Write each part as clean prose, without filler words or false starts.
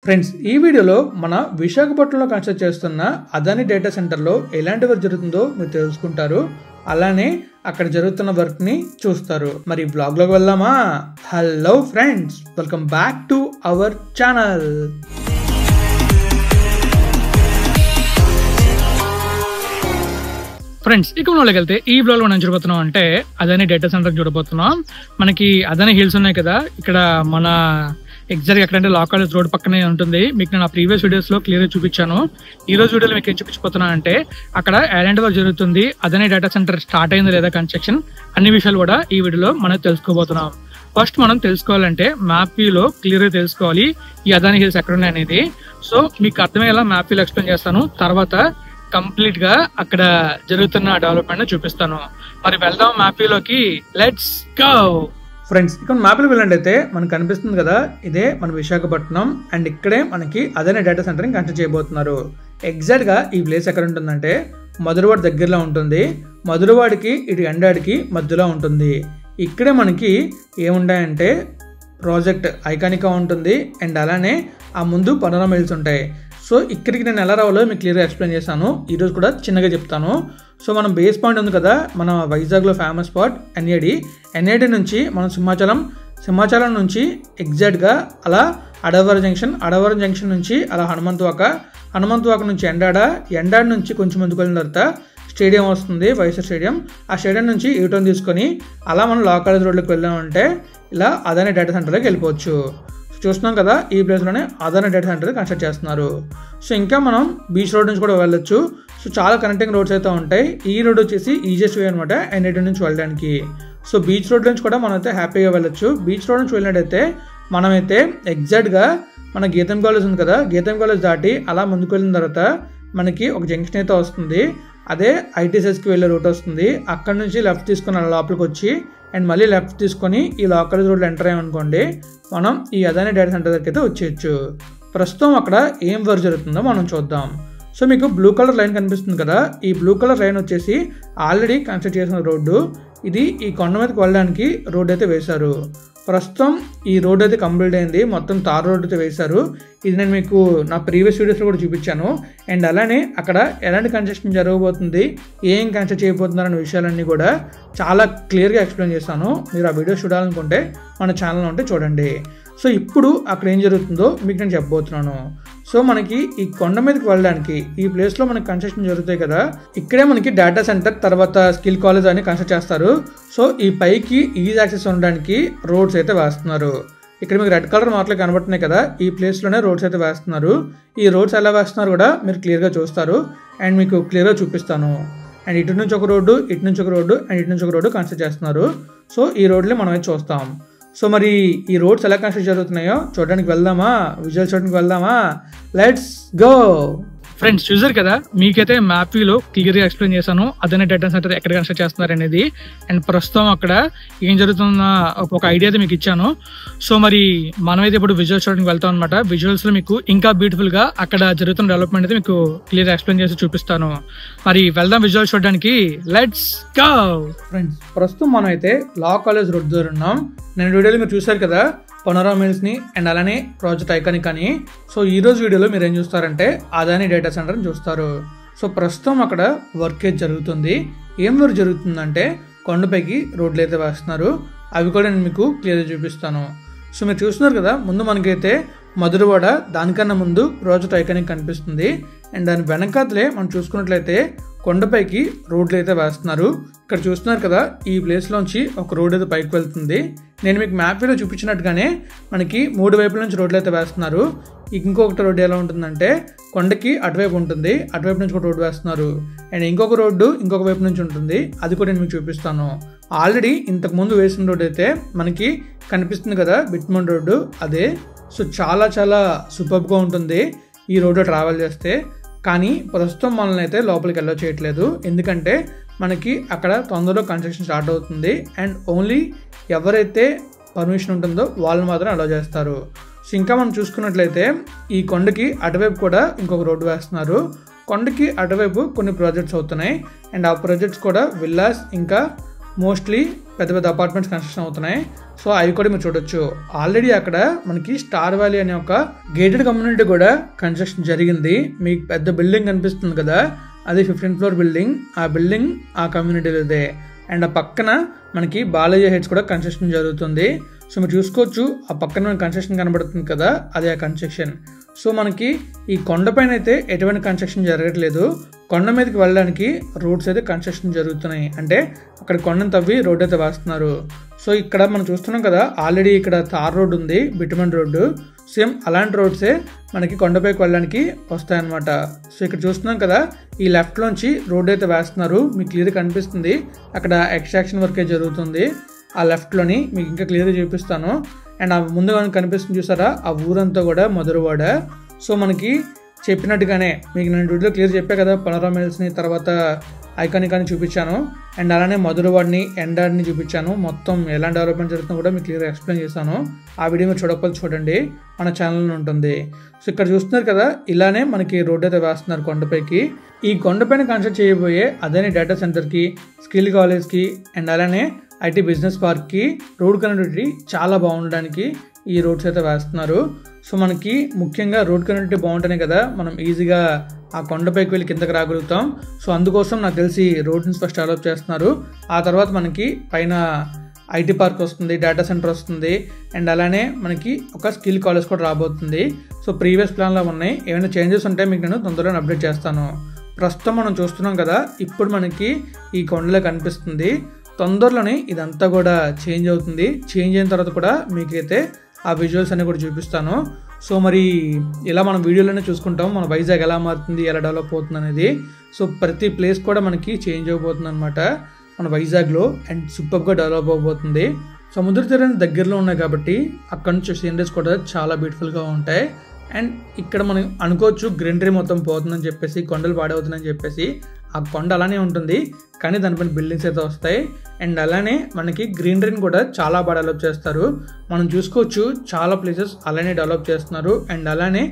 Friends, ఈ వీడియోలో మన విశాఖపట్నంలో కన్స్ట్రక్ట్ చేస్తున్న అదాని డేటా సెంటర్లో ఎలాంటి వర్క్ జరుగుతుందో మీరు తెలుసుకుంటారు. అలానే అక్కడ జరుగుతున్న వర్క్ ని చూస్తారు. మరి బ్లాగ్ లోకి వెళ్దామా? Hello friends, welcome back to our channel. Friends, ఇక మనలోకి వెళ్తే ఈ బ్లాగ్ లో మనం చూడబోతున్నాం అంటే అదాని డేటా సెంటర్ చూడబోతున్నాం. మనకి అదాని హిల్స్ ఉన్నాయి కదా, ఇక్కడ మన ఎగ్జాక్ట్ ఎక్కడంటే లా కాలేజ్ రోడ్ పక్కనే ఉంటుంది. మీకు నేను ప్రీవియస్ వీడియోస్ లో క్లియర్ గా చూపించాను. ఈ రోజు వీడియోలో మీకు ఏం చూపించబోతున్నా అంటే అక్కడ ఎలాంటి వర్క్ జరుగుతుంది, అదాని డేటా సెంటర్ స్టార్ట్ అయింది లేదా కన్స్ట్రక్షన్, అన్ని విషయాలు కూడా ఈ వీడియోలో మనం తెలుసుకోబోతున్నాం. ఫస్ట్ మనం తెలుసుకోవాలంటే మ్యాప్ వ్యూలో క్లియర్ గా తెలుసుకోవాలి ఈ అదాని హిల్స్ ఎక్కడ ఉన్నాయి అనేది. సో మీకు అర్థమయ్యేలా మ్యాప్ వ్యూలో ఎక్స్ప్లెయిన్ చేస్తాను. తర్వాత కంప్లీట్ గా అక్కడ జరుగుతున్న డెవలప్మెంట్ చూపిస్తాను. మరి వెళ్దాం మ్యాప్ వ్యూలోకి. Let's go. ఫ్రెండ్స్, ఇక్కడ మ్యాప్లో వెళ్ళినట్టయితే మనకు కనిపిస్తుంది కదా, ఇదే మన విశాఖపట్నం. అండ్ ఇక్కడే మనకి అదాని డేటా సెంటర్ని కన్స్ట్రక్ట్ చేయబోతున్నారు. ఎగ్జాక్ట్గా ఈ ప్లేస్ ఎక్కడ ఉంటుందంటే మధురవాడ దగ్గరలో ఉంటుంది. మధురవాడికి ఇటు ఎండాడికి మధ్యలో ఉంటుంది. ఇక్కడే మనకి ఏముంటాయంటే ప్రాజెక్ట్ ఐకానికా ఉంటుంది. అండ్ అలానే ఆ ముందు పనోరమా హిల్స్ ఉంటాయి. సో ఇక్కడికి నేను ఎలా రావాలో మీకు క్లియర్గా ఎక్స్ప్లెయిన్ చేశాను. ఈరోజు కూడా చిన్నగా చెప్తాను. సో మనం బేస్ పాయింట్ ఉంది కదా, మన వైజాగ్లో ఫేమస్ స్పాట్ ఎన్ఐడి నుంచి మనం సింహాచలం నుంచి ఎగ్జాక్ట్గా అలా అడవరం జంక్షన్ నుంచి అలా హనుమంతవాక నుంచి ఎండాడ నుంచి కొంచెం ముందుకు వెళ్ళిన తర్వాత స్టేడియం వస్తుంది, వైఎస్ఆర్ స్టేడియం. ఆ స్టేడియం నుంచి యూటర్న్ తీసుకొని అలా మనం లా కాలేజ్ రోడ్లోకి వెళ్ళామంటే ఇలా అదాని డేటా సెంటర్లోకి వెళ్ళిపోవచ్చు. చూస్తున్నాం కదా, ఈ ప్లేస్లోనే అదాని డేటా సెంటర్ కన్స్ట్రక్ట్ చేస్తున్నారు. సో ఇంకా మనం బీచ్ రోడ్ నుంచి కూడా వెళ్ళొచ్చు. సో చాలా కనెక్టింగ్ రోడ్స్ అయితే ఉంటాయి. ఈ రోడ్ వచ్చేసి ఈజియెస్ట్ వే అనమాట ఎన్ఐటి నుంచి వెళ్ళడానికి. సో బీచ్ రోడ్ నుంచి కూడా మనం అయితే హ్యాపీగా వెళ్ళొచ్చు. బీచ్ రోడ్ నుంచి వెళ్ళినట్టయితే మనమైతే ఎగ్జాక్ట్గా మన గీతం కాలేజ్ ఉంది కదా, గీతం కాలేజ్ దాటి అలా ముందుకు వెళ్ళిన తర్వాత మనకి ఒక జంక్షన్ అయితే వస్తుంది. అదే ఐటీసెస్కి వెళ్ళే రూట్ వస్తుంది. అక్కడ నుంచి లెఫ్ట్ తీసుకొని అలా లోపలికి వచ్చి అండ్ మళ్ళీ లెఫ్ట్ తీసుకొని ఈ లా కాలేజ్ రోడ్లో ఎంటర్ అయ్యామనుకోండి, మనం ఈ అదాని డేటా సెంటర్ దగ్గరికి అయితే వచ్చేయచ్చు. ప్రస్తుతం అక్కడ ఏం వర్క్ జరుగుతుందో మనం చూద్దాం. సో మీకు బ్లూ కలర్ లైన్ కనిపిస్తుంది కదా, ఈ బ్లూ కలర్ లైన్ వచ్చేసి ఆల్రెడీ కన్స్ట్రక్ట్ చేసిన రోడ్డు. ఇది ఈ కొండ మీదకి వెళ్ళడానికి రోడ్ అయితే వేశారు. ప్రస్తుతం ఈ రోడ్ అయితే కంప్లీట్ అయింది, మొత్తం తార్ రోడ్ అయితే వేశారు. ఇది నేను మీకు నా ప్రీవియస్ వీడియోస్లో కూడా చూపించాను. అండ్ అలానే అక్కడ ఎలాంటి కన్స్ట్రక్షన్ జరగబోతుంది, ఏం కన్స్ట్రక్ట్ చేయబోతున్నారు అనే విషయాలన్నీ కూడా చాలా క్లియర్గా ఎక్స్ప్లెయిన్ చేస్తాను. మీరు ఆ వీడియోస్ చూడాలనుకుంటే మన ఛానల్లో ఉంటే చూడండి. సో ఇప్పుడు అక్కడ ఏం జరుగుతుందో మీకు నేను చెప్పబోతున్నాను. సో మనకి ఈ కొండ మీదకి వెళ్ళడానికి ఈ ప్లేస్లో మనకి కన్స్ట్రక్షన్ జరుగుతాయి కదా, ఇక్కడే మనకి డేటా సెంటర్ తర్వాత స్కిల్ కాలేజ్ అని కన్స్ట్రక్ట్ చేస్తారు. సో ఈ పైకి ఈజీ యాక్సెస్ ఉండడానికి రోడ్స్ అయితే వేస్తున్నారు. ఇక్కడ మీకు రెడ్ కలర్ మార్కులు కనబడుతున్నాయి కదా, ఈ ప్లేస్లోనే రోడ్స్ అయితే వేస్తున్నారు. ఈ రోడ్స్ ఎలా వేస్తున్నారు కూడా మీరు క్లియర్గా చూస్తారు అండ్ మీకు క్లియర్గా చూపిస్తాను. అండ్ ఇటు నుంచి ఒక రోడ్డు, ఇటు నుంచి ఒక రోడ్డు అండ్ ఇటు నుంచి ఒక రోడ్డు కన్స్ట్రక్ట్ చేస్తున్నారు. సో ఈ రోడ్లే మనం అయితే చూస్తాం. సో మరి ఈ రోడ్స్ ఎలా కన్స్ట్రక్ట్ జరుగుతున్నాయో చూడడానికి వెళ్దామా? విజువల్స్ చూడడానికి వెళ్దామా? Let's go. ఫ్రెండ్స్, చూసారు కదా, మీకైతే మ్యాప్ వ్యూలో క్లియర్గా ఎక్స్ప్లెయిన్ చేశాను అదాని డేటా సెంటర్ ఎక్కడ కన్స్ట్రక్ట్ చేస్తున్నారు అనేది. అండ్ ప్రస్తుతం అక్కడ ఏం జరుగుతున్న ఒక ఐడియా అయితే మీకు ఇచ్చాను. సో మరి మనమైతే ఇప్పుడు విజువల్స్ చూడడానికి వెళ్తాం అనమాట. విజువల్స్ లో మీకు ఇంకా బ్యూటిఫుల్ గా అక్కడ జరుగుతున్న డెవలప్మెంట్ అయితే మీకు క్లియర్గా ఎక్స్ప్లెయిన్ చేసి చూపిస్తాను. మరి వెళ్దాం విజువల్స్ చూడడానికి. Let's go. ఫ్రెండ్స్, ప్రస్తుతం మనం అయితే లా కాలేజ్ రోడ్ దగ్గర ఉన్నాం. నేను వీడియోలో మీరు చూసారు కదా పనోరమా హిల్స్ని అండ్ అలానే ప్రాజెక్ట్ ఐకానిక్ అని. సో ఈ రోజు వీడియోలో మీరు ఏం చూస్తారంటే అదాని డేటా సెంటర్ని చూస్తారు. సో ప్రస్తుతం అక్కడ వర్క్ అయితే జరుగుతుంది. ఏం వర్క్ జరుగుతుందంటే కొండపైకి రోడ్లు అయితే వేస్తున్నారు. అవి కూడా నేను మీకు క్లియర్గా చూపిస్తాను. సో మీరు చూస్తున్నారు కదా, ముందు మనకైతే మధురవాడ, దానికన్నా ముందు ప్రాజెక్ట్ ఐకానిక్ కనిపిస్తుంది. అండ్ దాని వెనకాతలే మనం చూసుకున్నట్లయితే కొండపైకి రోడ్లు అయితే వేస్తున్నారు. ఇక్కడ చూస్తున్నారు కదా, ఈ ప్లేస్లోంచి ఒక రోడ్ అయితే పైకి వెళ్తుంది. నేను మీకు మ్యాప్ వీడియో చూపించినట్టుగానే మనకి 3 వైపుల నుంచి రోడ్లు అయితే వేస్తున్నారు. ఇంకొకటి రోడ్డు ఎలా ఉంటుందంటే కొండకి అటువైపు ఉంటుంది, అటువైపు నుంచి ఒక రోడ్డు వేస్తున్నారు. అండ్ ఇంకొక రోడ్డు ఇంకొక వైపు నుంచి ఉంటుంది, అది కూడా నేను మీకు చూపిస్తాను. ఆల్రెడీ ఇంతకుముందు వేసిన రోడ్డు అయితే మనకి కనిపిస్తుంది కదా, బిట్మన్ రోడ్డు, అదే. సో చాలా చాలా సూపర్గా ఉంటుంది ఈ రోడ్లో ట్రావెల్ చేస్తే. కానీ ప్రస్తుతం మనల్ని అయితే లోపలికి వెళ్ళ చేయట్లేదు, ఎందుకంటే మనకి అక్కడ తొందరలో కన్స్ట్రక్షన్ స్టార్ట్ అవుతుంది. అండ్ ఓన్లీ ఎవరైతే పర్మిషన్ ఉంటుందో వాళ్ళు మాత్రం అలౌ చేస్తారు. సో ఇంకా మనం చూసుకున్నట్లయితే ఈ కొండకి అటువైపు కూడా ఇంకొక రోడ్డు వేస్తున్నారు. కొండకి అటువైపు కొన్ని ప్రాజెక్ట్స్ అవుతున్నాయి. అండ్ ఆ ప్రాజెక్ట్స్ కూడా విల్లాస్ ఇంకా మోస్ట్లీ పెద్ద పెద్ద అపార్ట్మెంట్స్ కన్స్ట్రక్షన్ అవుతున్నాయి. సో అవి కూడా మీరు చూడొచ్చు. ఆల్రెడీ అక్కడ మనకి స్టార్ వ్యాలీ అనే ఒక గేటెడ్ కమ్యూనిటీ కూడా కన్స్ట్రక్షన్ జరిగింది. మీకు పెద్ద బిల్డింగ్ కనిపిస్తుంది కదా, అది 15th floor బిల్డింగ్. ఆ బిల్డింగ్ ఆ కమ్యూనిటీలోదే. అండ్ ఆ పక్కన మనకి బాలాజీ హెడ్స్ కూడా కన్స్ట్రక్షన్ జరుగుతుంది. సో మీరు చూసుకోవచ్చు, ఆ పక్కన మనకి కన్స్ట్రక్షన్ కనబడుతుంది కదా, అదే ఆ కన్స్ట్రక్షన్. సో మనకి ఈ కొండపైన అయితే ఎటువంటి కన్స్ట్రక్షన్ జరగట్లేదు. కొండ మీదకి వెళ్ళడానికి రోడ్స్ అయితే కన్స్ట్రక్షన్ జరుగుతున్నాయి. అంటే అక్కడ కొండను తవ్వి రోడ్ అయితే వేస్తున్నారు. సో ఇక్కడ మనం చూస్తున్నాం కదా, ఆల్రెడీ ఇక్కడ తార్ రోడ్ ఉంది, బిటుమన్ రోడ్డు. సేమ్ అలాంటి రోడ్సే మనకి కొండపైకి వెళ్ళడానికి వస్తాయన్నమాట. సో ఇక్కడ చూస్తున్నాం కదా, ఈ లెఫ్ట్లోంచి రోడ్ అయితే వేస్తున్నారు. మీకు క్లియర్గా కనిపిస్తుంది అక్కడ ఎక్స్ట్రాక్షన్ వర్కే జరుగుతుంది. ఆ లెఫ్ట్లోని మీకు ఇంకా క్లియర్గా చూపిస్తాను. అండ్ ఆ ముందుగా కనిపిస్తుంది చూసారా, ఆ ఊరంతా కూడా మధురవాడ. సో మనకి చెప్పినట్టుగానే మీకు నేను వీడియోలో క్లియర్ చెప్పా కదా, పనోరమా మిల్స్ని, తర్వాత ఐకానిక్ అని చూపించాను. అండ్ అలానే మధురవాడని, ఎండాడ్ని చూపించాను. మొత్తం ఎలా డెవలప్మెంట్ జరుగుతుందో కూడా మీకు క్లియర్గా ఎక్స్ప్లెయిన్ చేశాను. ఆ వీడియో మీరు చూడకపోతే చూడండి, మన ఛానల్లో ఉంటుంది. సో ఇక్కడ చూస్తున్నారు కదా, ఇలానే మనకి రోడ్ అయితే వేస్తున్నారు కొండపైకి. ఈ కొండపైన కన్స్ట్రక్ట్ చేయబోయే అదే డేటా సెంటర్కి, స్కిల్ కాలేజ్కి, అండ్ అలానే ఐటీ బిజినెస్ పార్క్కి రోడ్ కనెక్టివిటీ చాలా బాగుండడానికి ఈ రోడ్స్ అయితే వేస్తున్నారు. సో మనకి ముఖ్యంగా రోడ్ కనెక్టివిటీ బాగుంటేనే కదా మనం ఈజీగా ఆ కొండపైకి వెళ్ళి కిందకి రాగలుగుతాం. సో అందుకోసం నాకు తెలిసి రోడ్ని ఫస్ట్ డెవలప్ చేస్తున్నారు. ఆ తర్వాత మనకి పైన ఐటీ పార్క్ వస్తుంది, డేటా సెంటర్ వస్తుంది, అండ్ అలానే మనకి ఒక స్కిల్ కాలేజ్ కూడా రాబోతుంది. సో ప్రీవియస్ ప్లాన్లో ఉన్నాయి. ఏమైనా చేంజెస్ ఉంటే మీకు నేను తొందరగా అప్డేట్ చేస్తాను. ప్రస్తుతం మనం చూస్తున్నాం కదా, ఇప్పుడు మనకి ఈ కొండలో కనిపిస్తుంది. తొందరలోనే ఇదంతా కూడా చేంజ్ అవుతుంది. చేంజ్ అయిన తర్వాత కూడా మీకైతే ఆ విజువల్స్ అన్ని కూడా చూపిస్తాను. సో మరి ఇలా మనం వీడియోలోనే చూసుకుంటాం మన వైజాగ్ ఎలా మారుతుంది, ఎలా డెవలప్ అవుతుంది అనేది. సో ప్రతి ప్లేస్ కూడా మనకి చేంజ్ అయిపోతుంది అనమాట మన వైజాగ్లో. అండ్ సూపర్గా డెవలప్ అవబోతుంది. సముద్ర తీరానికి దగ్గరలో ఉన్నాయి కాబట్టి అక్కడ నుంచి సీనరీస్ కూడా చాలా బ్యూటిఫుల్గా ఉంటాయి. అండ్ ఇక్కడ మనం అనుకోవచ్చు గ్రీనరీ మొత్తం పోతుందని చెప్పేసి, కొండలు పాడవుతుందని చెప్పేసి. ఆ కొండ అలానే ఉంటుంది, కానీ దానిపైన బిల్డింగ్స్ అయితే వస్తాయి. అండ్ అలానే మనకి గ్రీనరీని కూడా చాలా బాగా డెవలప్ చేస్తారు. మనం చూసుకోవచ్చు చాలా ప్లేసెస్ అలానే డెవలప్ చేస్తున్నారు. అండ్ అలానే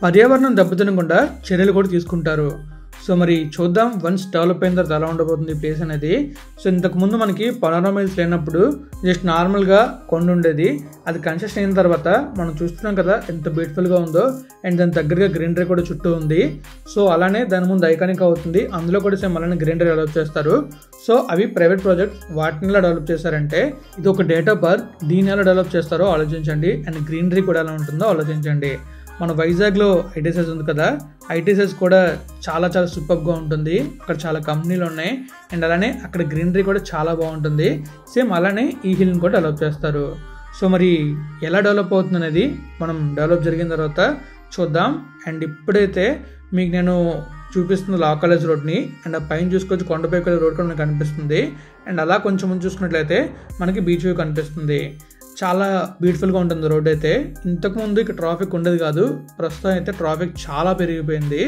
పర్యావరణం దెబ్బతినకుండా చర్యలు కూడా తీసుకుంటారు. సో మరి చూద్దాం వన్స్ డెవలప్ అయిన తర్వాత ఎలా ఉండబోతుంది ఈ ప్లేస్ అనేది. సో ఇంతకుముందు మనకి పనోరమా మిల్స్ లేనప్పుడు జస్ట్ నార్మల్గా కొండ ఉండేది. అది కన్స్ట్రక్షన్ అయిన తర్వాత మనం చూస్తున్నాం కదా ఎంత బ్యూటిఫుల్గా ఉందో. అండ్ దాని దగ్గరగా గ్రీనరీ కూడా చుట్టూ ఉంది. సో అలానే దాని ముందు ఐకానిక్ అవుతుంది. అందులో కూడా సేమ్ అలానే గ్రీనరీ డెవలప్ చేస్తారు. సో అవి ప్రైవేట్ ప్రాజెక్ట్, వాటిని ఎలా డెవలప్ చేశారంటే ఇది ఒక డేటా పార్క్. దీన్ని ఎలా డెవలప్ చేస్తారో ఆలోచించండి. అండ్ గ్రీనరీ కూడా ఎలా ఉంటుందో ఆలోచించండి. మన వైజాగ్లో ఐటీసెస్ ఉంది కదా, ఐటీసెస్ కూడా చాలా చాలా సూపర్గా ఉంటుంది. అక్కడ చాలా కంపెనీలు ఉన్నాయి. అండ్ అలానే అక్కడ గ్రీనరీ కూడా చాలా బాగుంటుంది. సేమ్ అలానే ఈ హిల్ని కూడా డెవలప్ చేస్తారు. సో మరి ఎలా డెవలప్ అవుతుంది అనేది మనం డెవలప్ జరిగిన తర్వాత చూద్దాం. అండ్ ఇప్పుడైతే మీకు నేను చూపిస్తుంది లా కాలేజ్ రోడ్ని. అండ్ ఆ పైన చూసుకోవచ్చు కొండపైకి వెళ్ళే రోడ్ కూడా మనకు కనిపిస్తుంది. అండ్ అలా కొంచెం ముందు చూసుకున్నట్లయితే మనకి బీచ్ వ్యూ కనిపిస్తుంది. చాలా బ్యూటిఫుల్గా ఉంటుంది రోడ్ అయితే. ఇంతకుముందు ఇక్కడ ట్రాఫిక్ ఉండేది కాదు, ప్రస్తుతం అయితే ట్రాఫిక్ చాలా పెరిగిపోయింది.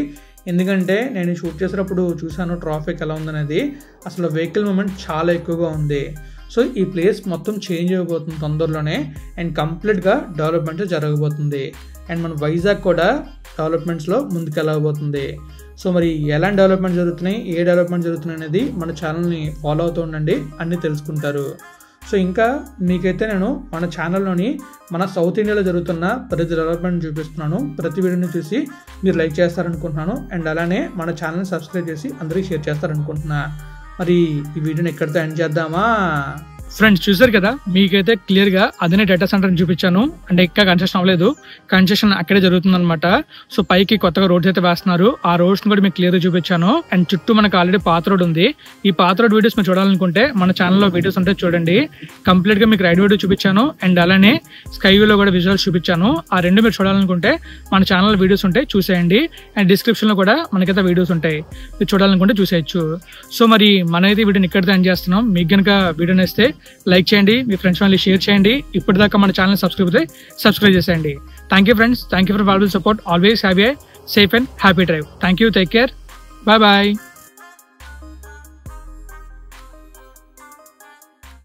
ఎందుకంటే నేను షూట్ చేసేటప్పుడు చూశాను ట్రాఫిక్ ఎలా ఉందనేది. అసలు వెహికల్ మూమెంట్ చాలా ఎక్కువగా ఉంది. సో ఈ ప్లేస్ మొత్తం చేంజ్ అయిపోతుంది తొందరలోనే. అండ్ కంప్లీట్గా డెవలప్మెంట్ జరగబోతుంది. అండ్ మన వైజాగ్ కూడా డెవలప్మెంట్స్లో ముందుకు వెళ్ళబోతుంది. సో మరి ఎలాంటి డెవలప్మెంట్ జరుగుతున్నాయి, ఏ డెవలప్మెంట్ జరుగుతున్నాయి అనేది మన ఛానల్ని ఫాలో అవుతూ ఉండండి, అన్నీ తెలుసుకుంటారు. సో ఇంకా మీకైతే నేను మన ఛానల్లోని మన సౌత్ ఇండియాలో జరుగుతున్న ప్రతి డెవలప్మెంట్ చూపిస్తున్నాను. ప్రతి వీడియోని చూసి మీరు లైక్ చేస్తారనుకుంటున్నాను. అండ్ అలానే మన ఛానల్ని సబ్స్క్రైబ్ చేసి అందరికీ షేర్ చేస్తారనుకుంటున్నా. మరి ఈ వీడియోని ఎక్కడితో ఎండ్ చేద్దామా? ఫ్రెండ్స్ చూసారు కదా, మీకైతే క్లియర్ గా అదే డేటా సెంటర్ చూపించాను. అంటే ఇంకా కన్స్ట్రక్షన్ అవ్వలేదు, కన్స్ట్రక్షన్ అక్కడే జరుగుతుంది అనమాట. సో పైకి కొత్తగా రోడ్స్ అయితే వేస్తున్నారు. ఆ రోడ్స్ కూడా మీకు క్లియర్ గా చూపించాను. అండ్ చుట్టూ మనకు ఆల్రెడీ పాత రోడ్ ఉంది. ఈ పాత రోడ్ వీడియోస్ మీరు చూడాలనుకుంటే మన ఛానల్లో వీడియోస్ ఉంటే చూడండి. కంప్లీట్ గా మీకు రైడ్ వీడియో చూపించాను. అండ్ అలానే స్కై వ్యూలో కూడా విజువల్స్ చూపించాను. ఆ రెండు మీరు చూడాలనుకుంటే మన ఛానల్లో వీడియోస్ ఉంటాయి, చూసేయండి. అండ్ డిస్క్రిప్షన్ లో కూడా మనకైతే వీడియోస్ ఉంటాయి, మీరు చూడాలనుకుంటే చూసేయచ్చు. సో మరి మనైతే వీడియోని ఇక్కడితో ఎండ్ చేస్తున్నాం. మీకు కనుక వీడియో నచ్చితే లైక్ చేయండి, మీ ఫ్రెండ్స్ వాళ్ళకి షేర్ చేయండి. ఇప్పటిదాకా మన ఛానల్ సబ్స్క్రైబ్ చేసేయండి. Thank you friends, thank you for valuable support. Always have a safe and happy drive. Thank you, take care, bye bye.